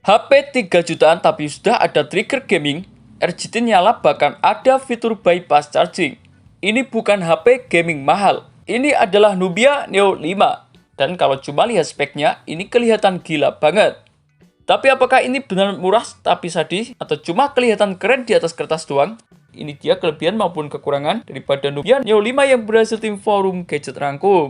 HP 3 jutaan tapi sudah ada trigger gaming, RGB nyala bahkan ada fitur bypass charging. Ini bukan HP gaming mahal, ini adalah Nubia Neo 5. Dan kalau cuma lihat speknya, ini kelihatan gila banget. Tapi apakah ini benar murah tapi sadis atau cuma kelihatan keren di atas kertas doang? Ini dia kelebihan maupun kekurangan daripada Nubia Neo 5 yang berhasil tim forum gadget rangkum.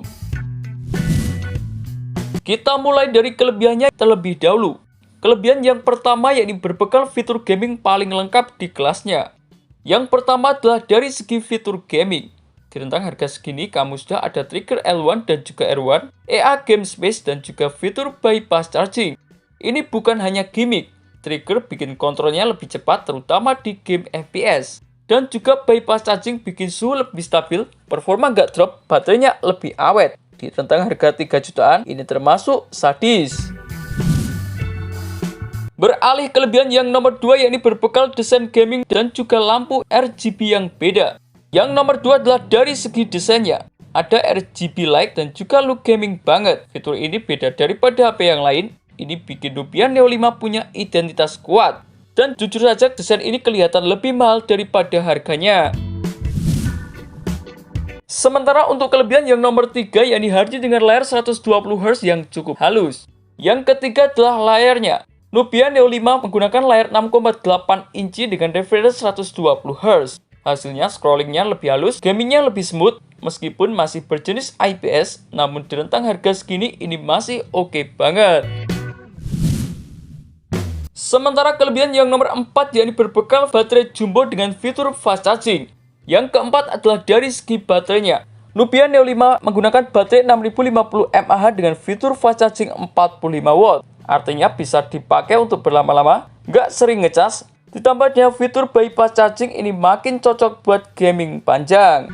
Kita mulai dari kelebihannya terlebih dahulu. Kelebihan yang pertama yakni berbekal fitur gaming paling lengkap di kelasnya. Yang pertama adalah dari segi fitur gaming. Di rentang harga segini kamu sudah ada trigger L1 dan juga R1, EA Game Space dan juga fitur bypass charging. Ini bukan hanya gimmick, trigger bikin kontrolnya lebih cepat terutama di game FPS. Dan juga bypass charging bikin suhu lebih stabil, performa nggak drop, baterainya lebih awet. Di rentang harga 3 jutaan ini termasuk sadis. Beralih kelebihan yang nomor 2 yakni berbekal desain gaming dan juga lampu RGB yang beda. Yang nomor 2 adalah dari segi desainnya. Ada RGB light dan juga look gaming banget. Fitur ini beda daripada HP yang lain. Ini bikin Nubia Neo 5 punya identitas kuat. Dan jujur saja desain ini kelihatan lebih mahal daripada harganya. Sementara untuk kelebihan yang nomor 3 yakni hadir dengan layar 120Hz yang cukup halus. Yang ketiga adalah layarnya. Nubia Neo 5 menggunakan layar 6,8 inci dengan refresh 120Hz. Hasilnya scrollingnya lebih halus, gamingnya lebih smooth, meskipun masih berjenis IPS, namun di rentang harga segini ini masih oke banget. Sementara kelebihan yang nomor 4 yakni berbekal baterai jumbo dengan fitur fast charging. Yang keempat adalah dari segi baterainya. Nubia Neo 5 menggunakan baterai 6050 mAh dengan fitur fast charging 45W. Artinya bisa dipakai untuk berlama-lama, nggak sering ngecas. Ditambahnya fitur bypass charging ini makin cocok buat gaming panjang.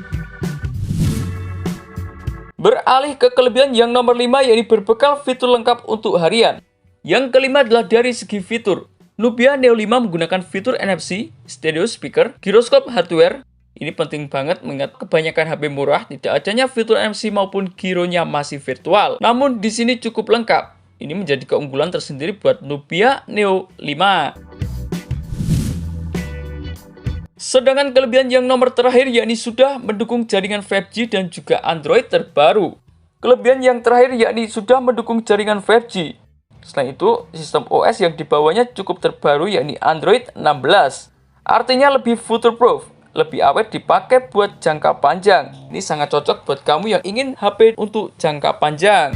Beralih ke kelebihan yang nomor 5 yakni berbekal fitur lengkap untuk harian. Yang kelima adalah dari segi fitur. Nubia Neo 5 menggunakan fitur NFC, stereo speaker, gyroscope hardware. Ini penting banget mengingat kebanyakan HP murah tidak adanya fitur NFC maupun gironya masih virtual. Namun di sini cukup lengkap. Ini menjadi keunggulan tersendiri buat Nubia Neo 5. Sedangkan kelebihan yang nomor terakhir yakni sudah mendukung jaringan 5G dan juga Android terbaru. Kelebihan yang terakhir yakni sudah mendukung jaringan 5G. Selain itu, sistem OS yang dibawanya cukup terbaru yakni Android 16. Artinya lebih future-proof, lebih awet dipakai buat jangka panjang. Ini sangat cocok buat kamu yang ingin HP untuk jangka panjang.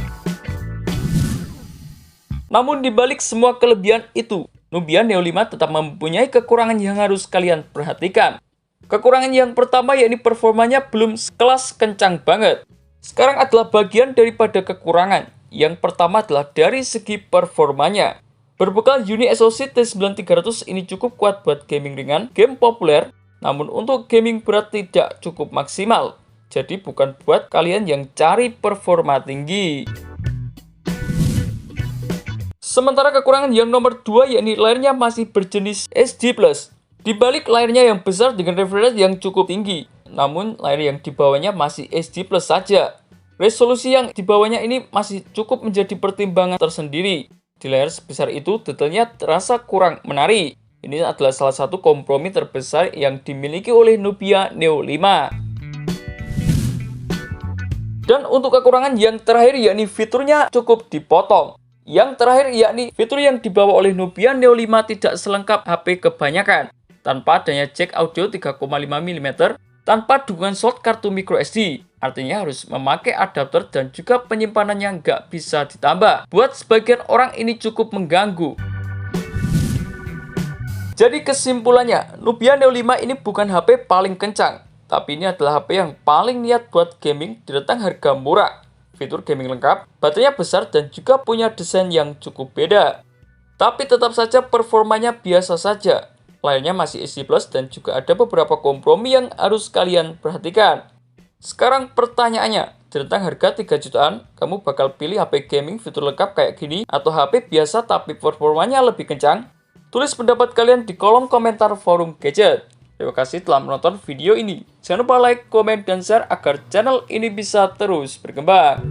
Namun dibalik semua kelebihan itu, Nubia Neo 5 tetap mempunyai kekurangan yang harus kalian perhatikan. Kekurangan yang pertama yakni performanya belum sekelas kencang banget. Sekarang adalah bagian daripada kekurangan. Yang pertama adalah dari segi performanya. Berbekal Uni SoC T9300 ini cukup kuat buat gaming ringan, game populer. Namun untuk gaming berat tidak cukup maksimal. Jadi bukan buat kalian yang cari performa tinggi. Sementara kekurangan yang nomor 2 yakni layarnya masih berjenis HD+. Di balik layarnya yang besar dengan refresh yang cukup tinggi, namun layar yang di bawahnya masih HD+ saja. Resolusi yang di bawahnya ini masih cukup menjadi pertimbangan tersendiri. Di layar sebesar itu detailnya terasa kurang menarik. Ini adalah salah satu kompromi terbesar yang dimiliki oleh Nubia Neo 5. Dan untuk kekurangan yang terakhir yakni fiturnya cukup dipotong. Yang terakhir yakni fitur yang dibawa oleh Nubia Neo 5 tidak selengkap HP kebanyakan. Tanpa adanya jack audio 3,5mm, tanpa dukungan slot kartu microSD. Artinya harus memakai adapter dan juga penyimpanannya nggak bisa ditambah. Buat sebagian orang ini cukup mengganggu. Jadi kesimpulannya, Nubia Neo 5 ini bukan HP paling kencang. Tapi ini adalah HP yang paling niat buat gaming di rentang harga murah. Fitur gaming lengkap, baterainya besar dan juga punya desain yang cukup beda. Tapi tetap saja performanya biasa saja. Layarnya masih HD+ dan juga ada beberapa kompromi yang harus kalian perhatikan. Sekarang pertanyaannya, di rentang harga 3 jutaan, kamu bakal pilih HP gaming fitur lengkap kayak gini atau HP biasa tapi performanya lebih kencang? Tulis pendapat kalian di kolom komentar forum gadget. Terima kasih telah menonton video ini. Jangan lupa like, komen, dan share agar channel ini bisa terus berkembang.